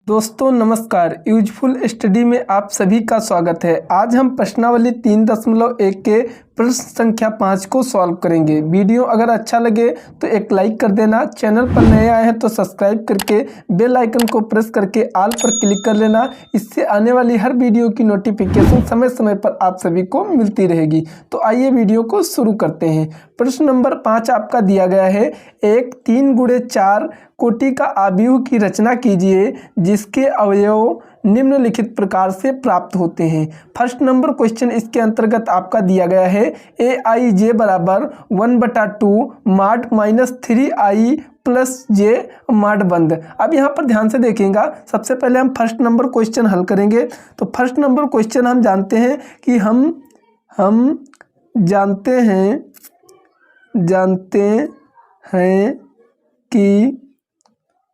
दोस्तों नमस्कार, useful study में आप सभी का स्वागत है। आज हम प्रश्नावली 3.1 के प्रश्न संख्या 5 को सॉल्व करेंगे। वीडियो अगर अच्छा लगे तो एक लाइक कर देना, चैनल पर नए आए हैं तो सब्सक्राइब करके बेल आइकन को प्रेस करके ऑल पर क्लिक कर लेना। इससे आने वाली हर वीडियो की नोटिफिकेशन समय समय पर आप सभी को मिलती रहेगी। तो आइए वीडियो को शुरू करते हैं। प्रश्न नंबर 5 आपका दिया गया है, एक 3x4 कोटि का आव्यूह की रचना कीजिए जिसके अवयव निम्नलिखित प्रकार से प्राप्त होते हैं। फर्स्ट नंबर क्वेश्चन इसके अंतर्गत आपका दिया गया है aij बराबर 1/2 माड -3i प्लस जे माड बंद। अब यहाँ पर ध्यान से देखिएगा, सबसे पहले हम फर्स्ट नंबर क्वेश्चन हल करेंगे। तो फर्स्ट नंबर क्वेश्चन हम जानते हैं कि हम जानते हैं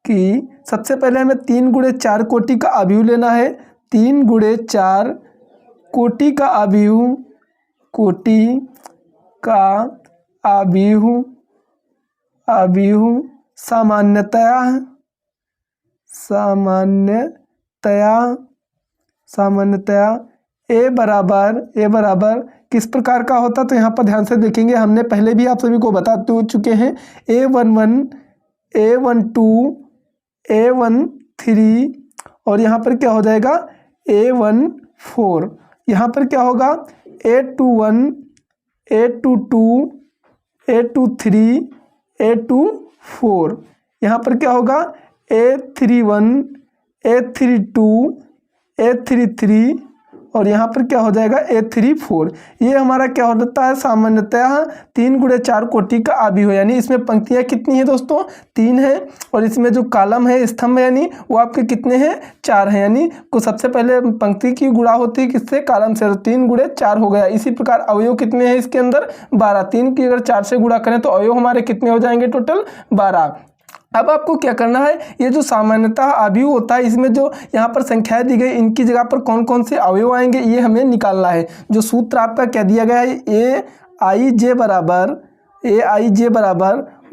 कि सबसे पहले हमें 3x4 कोटि का आव्यूह लेना है। 3x4 कोटि का आव्यूह सामान्यतया ए बराबर किस प्रकार का होता, तो यहाँ पर ध्यान से देखेंगे, हमने पहले भी आप सभी को बता चुके हैं। A11 A12 A13 और यहाँ पर क्या हो जाएगा A14। यहाँ पर क्या होगा A21 A22 A23 A24। यहाँ पर क्या होगा A31 A32 A33 और यहाँ पर क्या हो जाएगा A34। ये हमारा क्या हो जाता है, सामान्यतः 3x4 कोटि का आव्यूह, यानी इसमें पंक्तियाँ कितनी हैं दोस्तों, 3 है। और इसमें जो कॉलम है, स्तंभ है, यानी वो आपके कितने हैं, 4 हैं। यानी को सबसे पहले पंक्ति की गुणा होती है किससे, कॉलम से, 3x4 हो गया। इसी प्रकार अवयव कितने हैं इसके अंदर, 12। 3 की अगर 4 से गुणा करें तो अवयव हमारे कितने हो जाएंगे, टोटल 12। अब आपको क्या करना है, ये जो सामान्यतः आव्यूह होता है, इसमें जो यहाँ पर संख्याएं दी गई, इनकी जगह पर कौन कौन से अवयव आएंगे ये हमें निकालना है। जो सूत्र आपका क्या दिया गया है, aij बराबर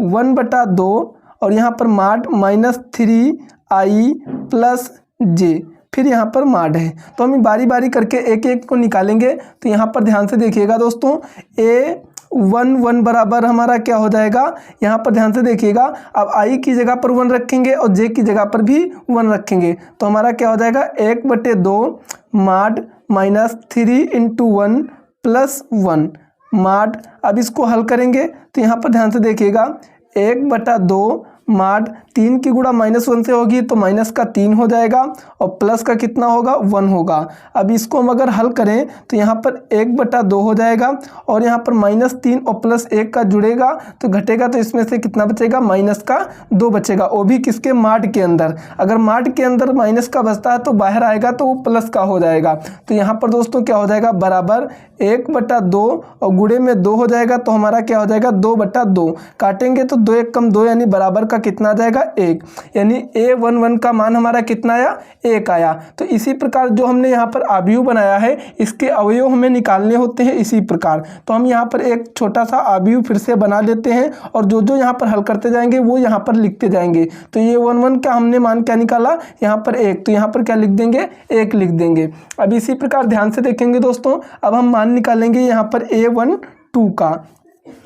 1/2 और यहाँ पर माड -3i प्लस जे, फिर यहाँ पर माड है। तो हम बारी बारी करके एक एक को निकालेंगे। तो यहाँ पर ध्यान से देखिएगा दोस्तों, A11 बराबर हमारा क्या हो जाएगा, यहाँ पर ध्यान से देखिएगा, अब i की जगह पर 1 रखेंगे और j की जगह पर भी 1 रखेंगे। तो हमारा क्या हो जाएगा 1/2 माड -3 × 1 प्लस 1 माड। अब इसको हल करेंगे तो यहाँ पर ध्यान से देखिएगा, 1/2 माड 3 की गुणा -1 से होगी तो -3 हो जाएगा और प्लस का कितना होगा, 1 होगा। अब इसको हम अगर हल करें तो यहाँ पर 1/2 हो जाएगा और यहाँ पर -3 और +1 का जुड़ेगा तो घटेगा, तो इसमें से कितना बचेगा, -2 बचेगा, वो भी किसके, माड के अंदर। अगर माड के अंदर माइनस का बचता है तो बाहर आएगा तो वो प्लस का हो जाएगा। तो यहाँ पर दोस्तों क्या हो जाएगा, बराबर 1/2 और गुणे में 2 हो जाएगा, तो हमारा क्या हो जाएगा 2/2। काटेंगे तो 2 × 2 यानी बराबर का कितना आ जाएगा, 1। यानी A11 का मान हमारा कितना आया, 1 आया। तो इसी प्रकार जो हमने यहाँ पर आव्यूह बनाया है, इसके अवयव हमें निकालने होते हैं इसी प्रकार। तो हम यहाँ पर एक छोटा सा आव्यूह फिर से बना लेते हैं और जो जो यहाँ पर हल करते जाएंगे वो यहाँ पर लिखते जाएंगे। तो A11 का हमने मान क्या निकाला, यहाँ पर 1, तो यहाँ पर क्या लिख देंगे, 1 लिख देंगे। अब इसी प्रकार ध्यान से देखेंगे दोस्तों, अब हम मान निकालेंगे यहाँ पर A12 का।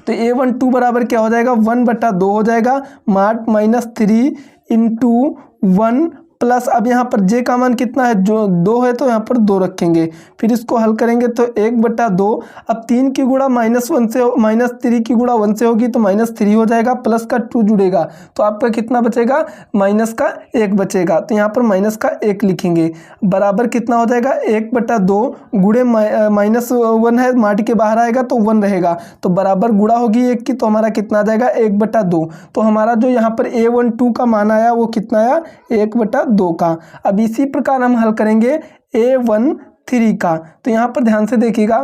तो A12 बराबर क्या हो जाएगा, 1/2 हो जाएगा, माड -3 × 1 प्लस, अब यहाँ पर j का मान कितना है, जो 2 है तो यहाँ पर 2 रखेंगे। फिर इसको हल करेंगे तो 1/2, अब 3 की गुणा -1 से, -3 की गुणा 1 से होगी तो -3 हो जाएगा, प्लस का 2 जुड़ेगा तो आपका कितना बचेगा, -1 बचेगा। तो यहाँ पर -1 लिखेंगे, बराबर कितना हो जाएगा, 1/2 गुणे -1 है, माड के बाहर आएगा तो 1 रहेगा, तो बराबर गुणा होगी 1 की, तो हमारा कितना आ जाएगा 1/2। तो हमारा जो यहाँ पर A12 का मान आया वो कितना आया, 1/2 का। अब इसी प्रकार हम हल करेंगे A13 का। तो यहाँ पर ध्यान से देखिएगा,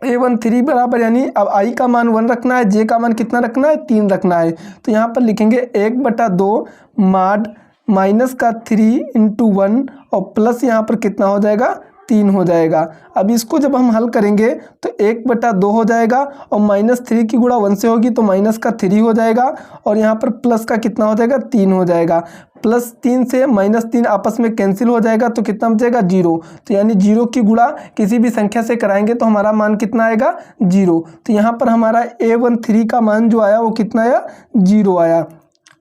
A13 बराबर, यानी अब i का मान 1 रखना है, j का मान कितना रखना है, 3 रखना है। तो यहाँ पर लिखेंगे 1/2 माड -3 × 1 और प्लस यहाँ पर कितना हो जाएगा 3 हो जाएगा। अब इसको जब हम हल करेंगे तो 1/2 हो जाएगा और -3 की गुणा 1 से होगी तो माइनस का 3 हो जाएगा और यहाँ पर प्लस का कितना हो जाएगा 3 हो जाएगा। +3 से -3 आपस में कैंसिल हो जाएगा तो कितना बचेगा 0। तो यानी 0 की गुणा किसी भी संख्या से कराएंगे तो हमारा मान कितना आएगा 0। तो यहाँ पर हमारा A13 का मान जो आया वो कितना आया 0 आया।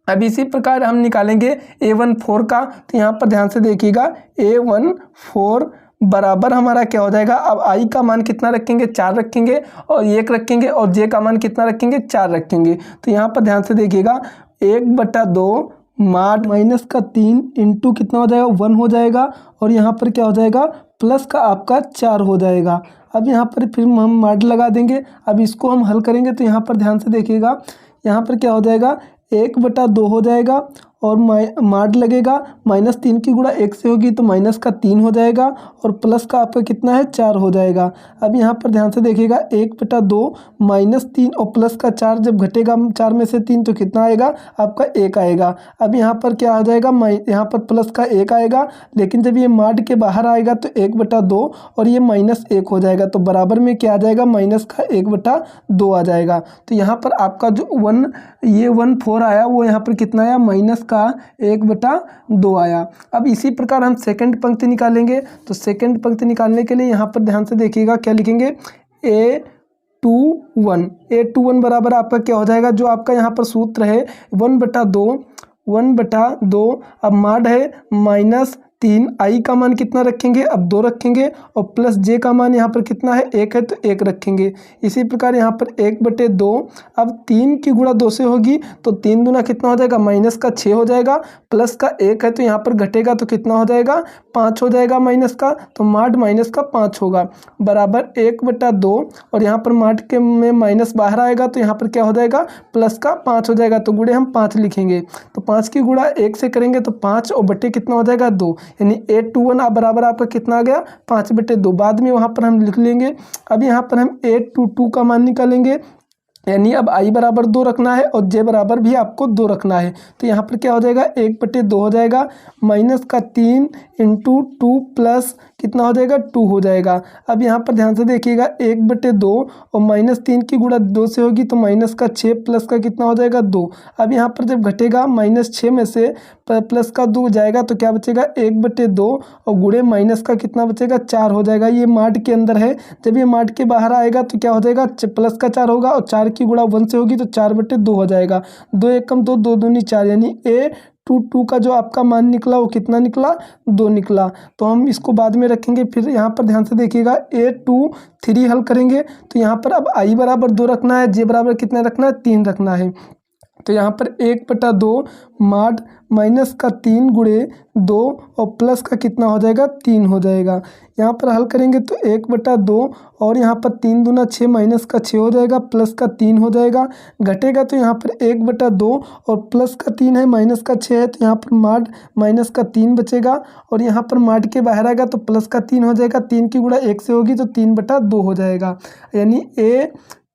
अब इसी प्रकार हम निकालेंगे A14 का। तो यहाँ पर ध्यान से देखिएगा A14 बराबर हमारा क्या हो जाएगा। अब I का मान कितना रखेंगे 4 रखेंगे और 1 रखेंगे और J का मान कितना रखेंगे 4 रखेंगे। तो यहाँ पर ध्यान से देखिएगा 1/2 माड -3 इंटू कितना हो जाएगा 1 हो जाएगा और यहाँ पर क्या हो जाएगा प्लस का आपका 4 हो जाएगा। अब यहाँ पर फिर हम माड लगा देंगे। अब इसको हम हल करेंगे तो यहाँ पर ध्यान से देखिएगा यहाँ पर क्या हो जाएगा 1/2 हो जाएगा और माड लगेगा -3 की गुणा 1 से होगी तो माइनस का 3 हो जाएगा और प्लस का आपका कितना है 4 हो जाएगा। अब यहाँ पर ध्यान से देखिएगा 1/2 -3 और प्लस का 4 जब घटेगा 4 में से 3 तो कितना आएगा आपका 1 आएगा। अब यहाँ पर क्या आ जाएगा यहाँ पर प्लस का 1 आएगा लेकिन जब ये माड के बाहर आएगा तो 1/2 और ये -1 हो जाएगा तो बराबर में क्या आ जाएगा माइनस का 1/2 आ जाएगा। तो यहाँ पर आपका जो 14 आया वो यहाँ पर कितना आया माइनस का 1/2 आया। अब इसी प्रकार हम सेकंड पंक्ति निकालेंगे। तो सेकंड पंक्ति निकालने के लिए यहाँ पर ध्यान से देखिएगा क्या लिखेंगे A21 बराबर आपका क्या हो जाएगा जो आपका यहाँ पर सूत्र है 1/2 अब माड है -3 I का मान कितना रखेंगे अब 2 रखेंगे और प्लस J का मान यहाँ पर कितना है 1 है तो 1 रखेंगे। इसी प्रकार यहाँ पर 1/2 अब 3 की गुणा 2 से होगी तो 3 दूना कितना हो जाएगा माइनस का 6 हो जाएगा प्लस का 1 है तो यहाँ पर घटेगा तो कितना हो जाएगा 5 हो जाएगा माइनस का तो माड माइनस का 5 होगा बराबर 1/2 और यहाँ पर माड के में माइनस बाहर आएगा तो यहाँ पर क्या हो जाएगा प्लस का 5 हो जाएगा तो गुणे हम 5 लिखेंगे। तो 5 की गुणा 1 से करेंगे तो 5 और बटे कितना हो जाएगा 2 यानी A21 आप बराबर आपका कितना आ गया 5/2 बाद में वहाँ पर हम लिख लेंगे। अब यहाँ पर हम A22 का मान निकालेंगे यानी अब I बराबर 2 रखना है और J बराबर भी आपको 2 रखना है। तो यहाँ पर क्या हो जाएगा 1/2 हो जाएगा माइनस का 3 इंटू 2 प्लस कितना हो जाएगा 2 हो जाएगा। अब यहाँ पर ध्यान से देखिएगा 1/2 और -3 की गुणा 2 से होगी तो माइनस का 6 प्लस का कितना हो जाएगा 2। अब यहाँ पर जब घटेगा -6 में से प्लस का 2 जाएगा तो क्या बचेगा 1/2 और गुणे माइनस का कितना बचेगा 4 हो जाएगा। ये माड के अंदर है जब ये माड के बाहर आएगा तो क्या हो जाएगा प्लस का 4 होगा और 4 की गुणा 1 से होगी तो 4/2 हो जाएगा। 2 एकम 2 2 दूनी 4 यानी A22 का जो आपका मान निकला वो कितना निकला 2 निकला। तो हम इसको बाद में रखेंगे। फिर यहाँ पर ध्यान से देखिएगा A23 हल करेंगे तो यहाँ पर अब I बराबर 2 रखना है J बराबर कितना रखना है 3 रखना है। तो यहाँ पर 1/2 माड माइनस का 3 गुणे 2 और प्लस का कितना हो जाएगा 3 हो जाएगा। यहाँ पर हल करेंगे तो 1/2 और यहाँ पर 3 दूना 6 माइनस का 6 हो जाएगा प्लस का 3 हो जाएगा। घटेगा तो यहाँ पर 1/2 और प्लस का 3 है माइनस का 6 है तो यहाँ पर माड माइनस का 3 बचेगा और यहाँ पर माड के बाहर आएगा तो प्लस का 3 हो जाएगा। 3 की गुणा 1 से होगी तो 3/2 हो जाएगा यानी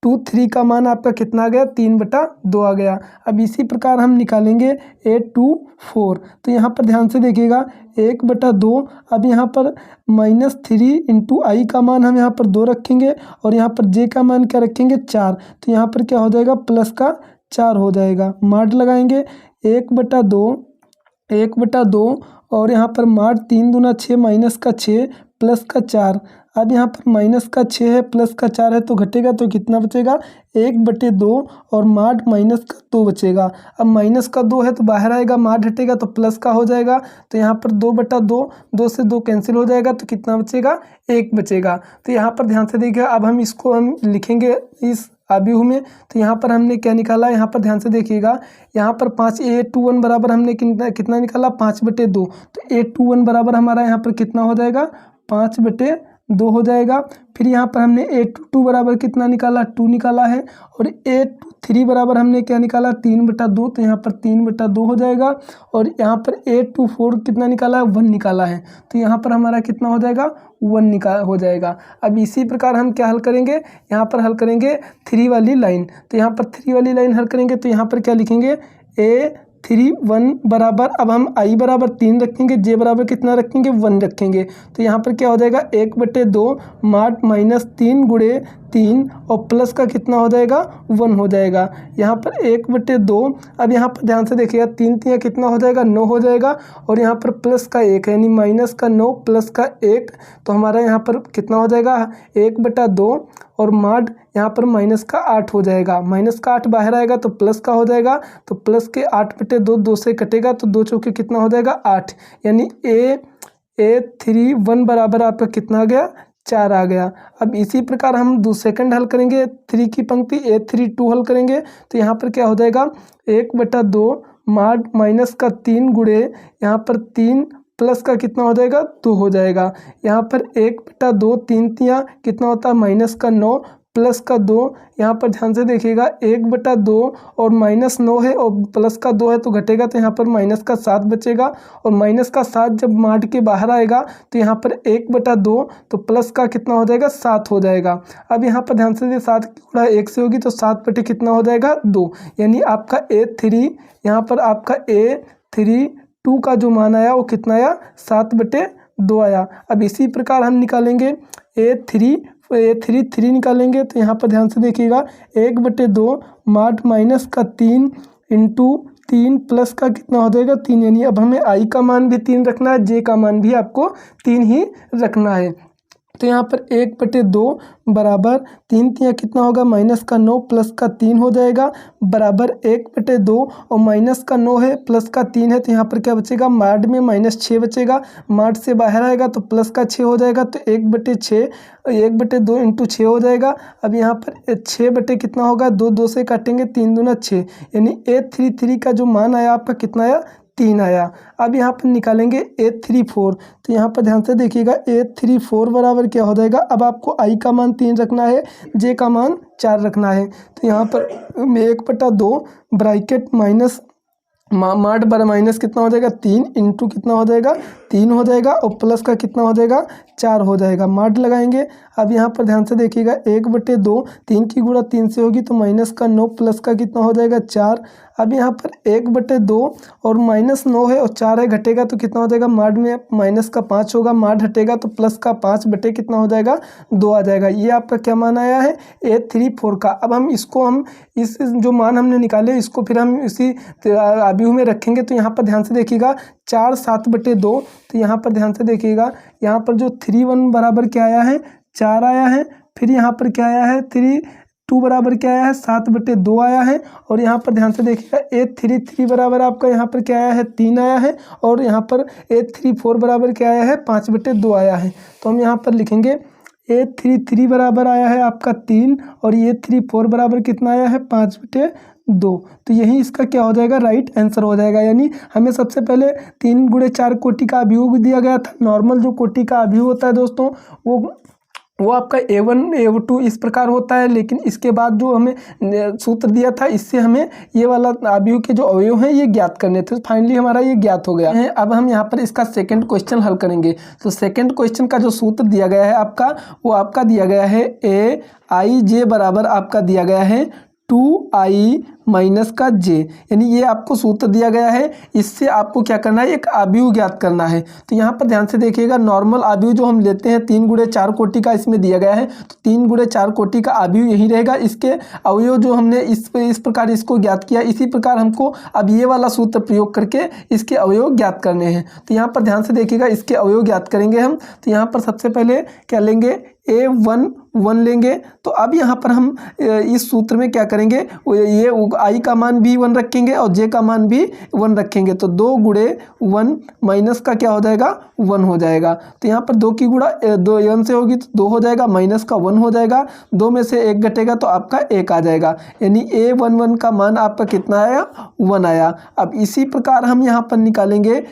A23 का मान आपका कितना आ गया 3/2 आ गया। अब इसी प्रकार हम निकालेंगे A24। तो यहाँ पर ध्यान से देखिएगा 1/2 अब यहाँ पर -3 इंटू I का मान हम यहाँ पर 2 रखेंगे और यहाँ पर J का मान क्या रखेंगे 4। तो यहाँ पर क्या हो जाएगा प्लस का 4 हो जाएगा। माड लगाएंगे 1/2 और यहाँ पर माड 3 दूना 6 माइनस का 6 प्लस का 4। अब यहाँ पर माइनस का 6 है प्लस का 4 है तो घटेगा तो कितना बचेगा 1/2 और माड माइनस का 2 बचेगा। अब माइनस का 2 है तो बाहर आएगा माड हटेगा तो प्लस का हो जाएगा। तो यहाँ पर 2/2 2 से 2 कैंसिल हो जाएगा तो कितना बचेगा 1 बचेगा। तो यहाँ पर ध्यान से देखिएगा अब हम इसको हम लिखेंगे इस आव्यूह में। तो यहाँ पर हमने क्या निकाला यहाँ पर ध्यान से देखिएगा यहाँ पर 5 A21 बराबर हमने कितना निकाला 5/2। तो A21 बराबर हमारा यहाँ पर कितना हो जाएगा 5/2 हो जाएगा। फिर यहाँ पर हमने A22 बराबर कितना निकाला 2 निकाला है और A23 बराबर हमने क्या निकाला 3/2। तो यहाँ पर 3/2 हो जाएगा और यहाँ पर A24 कितना निकाला है 1 निकाला है। तो यहाँ पर हमारा कितना हो जाएगा 1 हो जाएगा। अब इसी प्रकार हम क्या हल करेंगे यहाँ पर हल करेंगे 3 वाली लाइन। तो यहाँ पर 3 वाली लाइन हल करेंगे तो यहाँ पर क्या लिखेंगे 3 1 बराबर, अब हम i बराबर 3 रखेंगे, j बराबर कितना रखेंगे 1 रखेंगे। तो यहाँ पर क्या हो जाएगा 1/2 माट -3 गुणे 3 और प्लस का कितना हो जाएगा 1 हो जाएगा। यहाँ पर 1/2, अब यहाँ पर ध्यान से देखिएगा 3 3 कितना हो जाएगा 9 हो जाएगा, और यहाँ पर प्लस का 1 है, यानी माइनस का 9 प्लस का 1, तो हमारा यहाँ पर कितना हो जाएगा 1/2 और माड यहाँ पर माइनस का 8 हो जाएगा। माइनस का 8 बाहर आएगा तो प्लस का हो जाएगा, तो प्लस के 8/2 2 से कटेगा, तो 2 चौके कितना हो जाएगा 8, यानी A3 1 बराबर आपका कितना आ गया 4 आ गया। अब इसी प्रकार हम सेकंड हल करेंगे, 3 की पंक्ति A3 2 हल करेंगे, तो यहाँ पर क्या हो जाएगा 1/2 माड माइनस का 3 गुणे यहाँ पर 3 प्लस का कितना हो जाएगा 2 हो जाएगा। यहाँ पर 1/2 3 3 कितना होता है माइनस का 9 प्लस का 2, यहाँ पर ध्यान से देखिएगा 1/2 और -9 है और प्लस का 2 है तो घटेगा, तो यहाँ पर माइनस का 7 बचेगा, और माइनस का 7 जब माड के बाहर आएगा तो यहाँ पर 1/2 तो प्लस का कितना हो जाएगा 7 हो जाएगा। अब यहाँ पर ध्यान से 7 की गुणा 1 से होगी तो 7 बटे कितना हो जाएगा 2, यानी आपका A3 यहाँ पर आपका A3 2 का जो मान आया वो कितना आया 7/2 आया। अब इसी प्रकार हम निकालेंगे A3 3 निकालेंगे, तो यहाँ पर ध्यान से देखिएगा 1/2 माट माइनस का 3 इंटू 3 प्लस का कितना हो जाएगा 3, यानी अब हमें i का मान भी 3 रखना है, j का मान भी आपको 3 ही रखना है। तो यहाँ पर 1/2 बराबर 3 3 कितना होगा माइनस का 9 प्लस का 3 हो जाएगा, बराबर 1/2 और माइनस का 9 है प्लस का 3 है, तो यहाँ पर क्या बचेगा माड में -6 बचेगा, माड से बाहर आएगा तो प्लस का 6 हो जाएगा, तो 1/6 1/2 इंटू 6 हो जाएगा। अब यहाँ पर 6 बटे कितना होगा 2 2 से काटेंगे 3 दूना 6, यानी A3 का जो मान आया आपका कितना आया 3 आया। अब यहाँ पर निकालेंगे A3 4, तो यहाँ पर ध्यान से देखिएगा A3 4 बराबर क्या हो जाएगा, अब आपको i का मान 3 रखना है, j का मान 4 रखना है, तो यहाँ पर 1/2 ब्रैकेट माइनस माड बार माइनस कितना हो जाएगा 3 इंटू कितना हो जाएगा 3 हो जाएगा, और प्लस का कितना हो जाएगा 4 हो जाएगा, माड लगाएंगे। अब यहाँ पर ध्यान से देखिएगा 1/2 3 की गुणा 3 से होगी तो माइनस का 9 प्लस का कितना हो जाएगा 4। अब यहाँ पर 1/2 और -9 है और 4 है, घटेगा तो कितना हो जाएगा माड में माइनस का 5 होगा, माड हटेगा तो प्लस का 5 बटे कितना हो जाएगा 2 आ जाएगा। ये आपका क्या मान आया है A3 4 का। अब हम इसको हम इस जो मान हमने निकाले इसको फिर हम इसी आव्यूह में रखेंगे, तो यहाँ पर ध्यान से देखिएगा 4 7/2, तो यहाँ पर ध्यान से देखिएगा यहाँ पर जो 3 1 बराबर क्या आया है 4 आया है, फिर यहाँ पर क्या आया है 3 2 बराबर क्या आया है 7/2 आया है, और यहाँ पर ध्यान से देखिएगा A3 3 बराबर आपका यहाँ पर क्या आया है 3 आया है, और यहाँ पर A3 4 बराबर क्या आया है 5/2 आया है। तो हम यहाँ पर लिखेंगे A3 3 बराबर आया है आपका 3 और A3 4 बराबर कितना आया है 5/2, तो यही इसका क्या हो जाएगा राइट आंसर हो जाएगा। यानी हमें सबसे पहले 3 गुणे 4 कोटि का अभियोग दिया गया था। नॉर्मल जो कोटि का अभियोग होता है दोस्तों वो आपका A1 A2 इस प्रकार होता है, लेकिन इसके बाद जो हमें सूत्र दिया था इससे हमें ये वाला अवयव के जो अवयव हैं ये ज्ञात करने थे। फाइनली हमारा ये ज्ञात हो गया है। अब हम यहाँ पर इसका सेकंड क्वेश्चन हल करेंगे। तो सेकंड क्वेश्चन का जो सूत्र दिया गया है आपका वो आपका दिया गया है Aij बराबर आपका दिया गया है 2i माइनस का j, यानी ये आपको सूत्र दिया गया है। इससे आपको क्या करना है एक अवयव ज्ञात करना है। तो यहाँ पर ध्यान से देखिएगा नॉर्मल अवयव जो हम लेते हैं 3 गुणे 4 कोटि का इसमें दिया गया है, तो 3 गुणे 4 कोटि का अवयव यही रहेगा। इसके अवयव जो हमने इस प्रकार इसको ज्ञात किया, इसी प्रकार हमको अब ये वाला सूत्र प्रयोग करके इसके अवयव ज्ञात करने हैं। तो यहाँ पर ध्यान से देखिएगा इसके अवयव ज्ञात करेंगे हम। तो यहाँ पर सबसे पहले क्या लेंगे A1 1 लेंगे। तो अब यहाँ पर हम इस सूत्र में क्या करेंगे ये i का मान भी 1 रखेंगे और j का मान भी 1 रखेंगे। तो 2 गुणे 1 माइनस का क्या हो जाएगा 1 हो जाएगा। तो यहाँ पर 2 की गुणा 2 1 से होगी तो 2 हो जाएगा, माइनस का 1 हो जाएगा, 2 में से 1 घटेगा तो आपका 1 आ जाएगा। यानी A11 का मान आपका कितना आया 1 आया। अब इसी प्रकार हम यहाँ पर निकालेंगे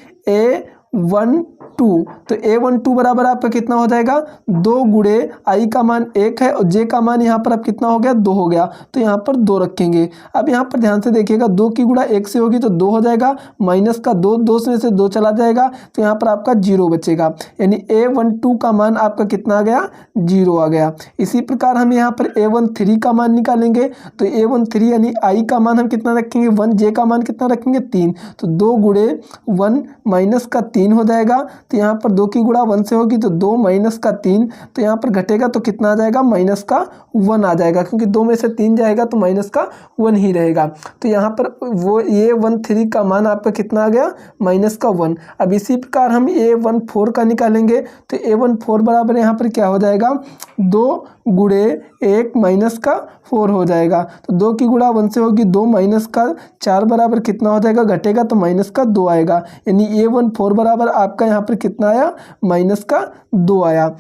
1 2, तो A12 बराबर आपका कितना हो जाएगा 2 गुणे I का मान 1 है और J का मान यहाँ पर अब कितना हो गया 2 हो गया, तो यहाँ पर 2 रखेंगे। अब यहाँ पर ध्यान से देखिएगा 2 की गुणा 1 से होगी तो 2 हो जाएगा, माइनस का 2, 2 में से 2 चला जाएगा तो यहाँ पर आपका 0 बचेगा, यानी A12 का मान आपका कितना आ गया 0 आ गया। इसी प्रकार हम यहाँ पर A13 का मान निकालेंगे, तो A13 यानी I का मान हम कितना रखेंगे 1, J का मान कितना रखेंगे 3, तो 2 गुणे 1 माइनस का 3 हो जाएगा, तो यहाँ पर 2 की गुणा 1 से होगी तो 2 माइनस का 3, तो यहाँ पर घटेगा तो कितना आ जाएगा माइनस का 1 आ जाएगा, क्योंकि 2 में से 3 जाएगा तो माइनस का 1 ही रहेगा। तो यहाँ पर वो A13 का मान आपका कितना आ गया माइनस का 1। अब इसी प्रकार हम A14 का निकालेंगे, तो A14 बराबर यहाँ पर क्या हो जाएगा 2 गुणे 1 माइनस का 4 हो जाएगा, तो 2 की गुणा 1 से होगी 2 माइनस का 4 बराबर कितना हो जाएगा घटेगा तो माइनस का 2 आएगा, यानी A14 बराबर आपका यहाँ पर कितना आया माइनस का 2 आया।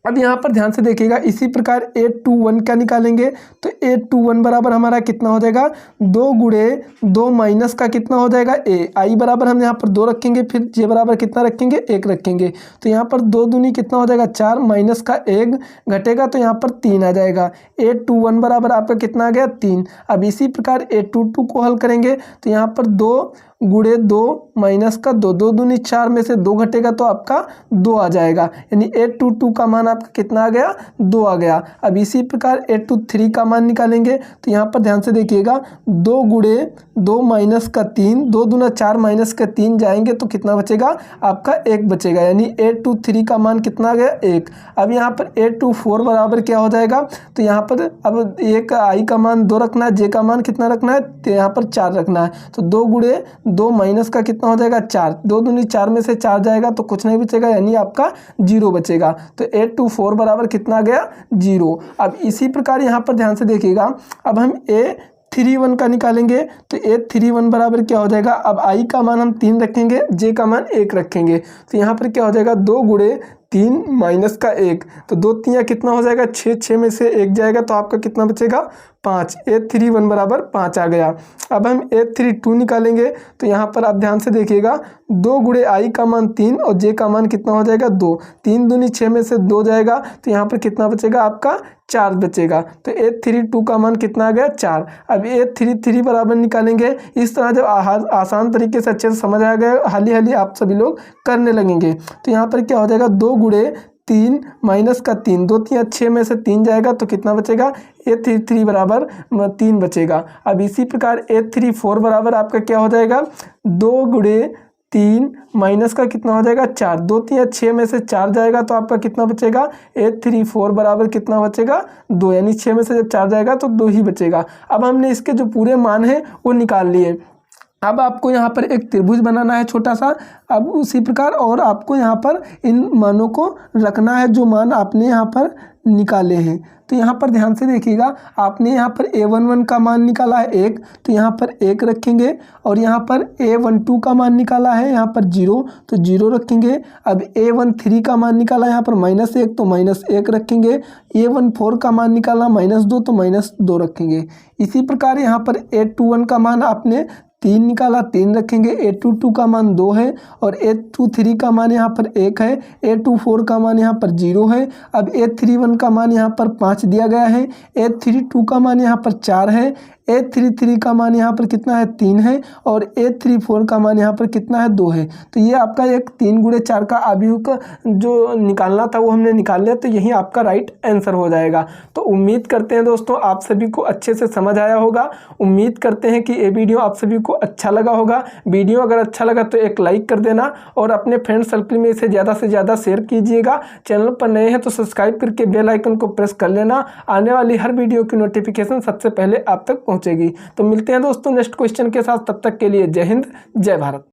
अब यहाँ पर ध्यान से देखिएगा इसी प्रकार A21 का निकालेंगे, तो A21 बराबर हमारा कितना हो जाएगा 2 गुणे 2 माइनस का कितना हो जाएगा I बराबर हम यहाँ पर 2 रखेंगे, फिर J बराबर कितना रखेंगे 1 रखेंगे, तो यहाँ पर 2 दूनी कितना हो जाएगा 4 माइनस का 1 घटेगा तो यहाँ पर 3 आ जाएगा। A21 बराबर आपका कितना आ गया 3। अब इसी प्रकार A22 को हल करेंगे, तो यहाँ पर 2 गुणे 2 माइनस का 2, 2 दूनी 4 में से 2 घटेगा तो आपका 2 आ जाएगा, यानी A22 का मान आपका कितना आ गया 2 आ गया। अब इसी प्रकार A23 का मान निकालेंगे, तो यहाँ पर ध्यान से देखिएगा 2 गुणे 2 माइनस का 3, 2 दूना 4 माइनस का 3 जाएंगे तो कितना बचेगा आपका 1 बचेगा, यानी A23 का मान कितना आ गया 1। अब यहाँ पर A24 बराबर क्या हो जाएगा, तो यहाँ पर अब एक I का मान 2 रखना है, J का मान कितना रखना है, तो यहाँ पर 4 रखना है, तो 2 गुणे 2 माइनस का कितना हो जाएगा 4, 2 दूनी 4 में से 4 जाएगा तो कुछ नहीं बचेगा, यानी आपका 0 बचेगा, तो A24 बराबर कितना आ गया 0। अब इसी प्रकार यहाँ पर ध्यान से देखिएगा अब हम A31 का निकालेंगे, तो A31 बराबर क्या हो जाएगा, अब I का मान हम 3 रखेंगे, J का मान 1 रखेंगे, तो यहाँ पर क्या हो जाएगा 2 गुणे 3 माइनस का 1, तो 2 3 कितना हो जाएगा 6, 6 में से 1 जाएगा तो आपका कितना बचेगा 5। A31 बराबर 5 आ गया। अब हम A32 निकालेंगे, तो यहाँ पर आप ध्यान से देखिएगा 2 गुणे I का मान 3 और J का मान कितना हो जाएगा 2, 3 दूनी 6 में से 2 जाएगा तो यहाँ पर कितना बचेगा आपका 4 बचेगा, तो A32 का मान कितना आ गया 4। अब A33 बराबर निकालेंगे, इस तरह जब आसान तरीके से अच्छे से समझ आ गया हाली हाली आप सभी लोग करने लगेंगे, तो यहाँ पर क्या हो जाएगा 2 गुणे 3 माइनस का 3, 2 3 6 में से 3 जाएगा तो कितना बचेगा A33 बराबर 3 बचेगा। अब इसी प्रकार A34 बराबर आपका क्या हो जाएगा 2 गुणे 3 माइनस का कितना हो जाएगा 4, 2 3 6 में से 4 जाएगा तो आपका कितना बचेगा A34 बराबर कितना बचेगा 2, यानी 6 में से जब 4 जाएगा तो 2 ही बचेगा। अब हमने इसके जो पूरे मान हैं वो निकाल लिए। अब आपको यहाँ पर एक त्रिभुज बनाना है छोटा सा, अब उसी प्रकार और आपको यहाँ पर इन मानों को रखना है जो मान आपने यहाँ पर निकाले हैं। तो यहाँ पर ध्यान से देखिएगा आपने यहाँ पर A11 का मान निकाला है 1, तो यहाँ पर 1 रखेंगे, और यहाँ पर A12 का मान निकाला है यहाँ पर 0, तो 0 रखेंगे। अब A13 का मान निकाला यहाँ पर -1, तो -1 रखेंगे। A14 का मान निकाला -2, तो -2 रखेंगे। इसी प्रकार यहाँ पर A21 का मान आपने 3 निकाला, 3 रखेंगे। A22 का मान 2 है और A23 का मान यहाँ पर 1 है। A24 का मान यहाँ पर 0 है। अब A31 का मान यहाँ पर 5 दिया गया है। A32 का मान यहाँ पर 4 है। A33 का मान यहाँ पर कितना है 3 है, और A34 का मान यहाँ पर कितना है 2 है। तो ये आपका एक 3 गुणे 4 का अभियुक्त जो निकालना था वो हमने निकाल लिया, तो यही आपका राइट आंसर हो जाएगा। तो उम्मीद करते हैं दोस्तों आप सभी को अच्छे से समझ आया होगा। उम्मीद करते हैं कि ये वीडियो आप सभी को अच्छा लगा होगा। वीडियो अगर अच्छा लगा तो एक लाइक कर देना और अपने फ्रेंड सर्कल में इसे ज़्यादा से ज़्यादा शेयर कीजिएगा। चैनल पर नए हैं तो सब्सक्राइब करके बेल आइकन को प्रेस कर लेना। आने वाली हर वीडियो की नोटिफिकेशन सबसे पहले आप तक पहुंचेगी। तो मिलते हैं दोस्तों नेक्स्ट क्वेश्चन के साथ, तब तक के लिए जय हिंद जय भारत।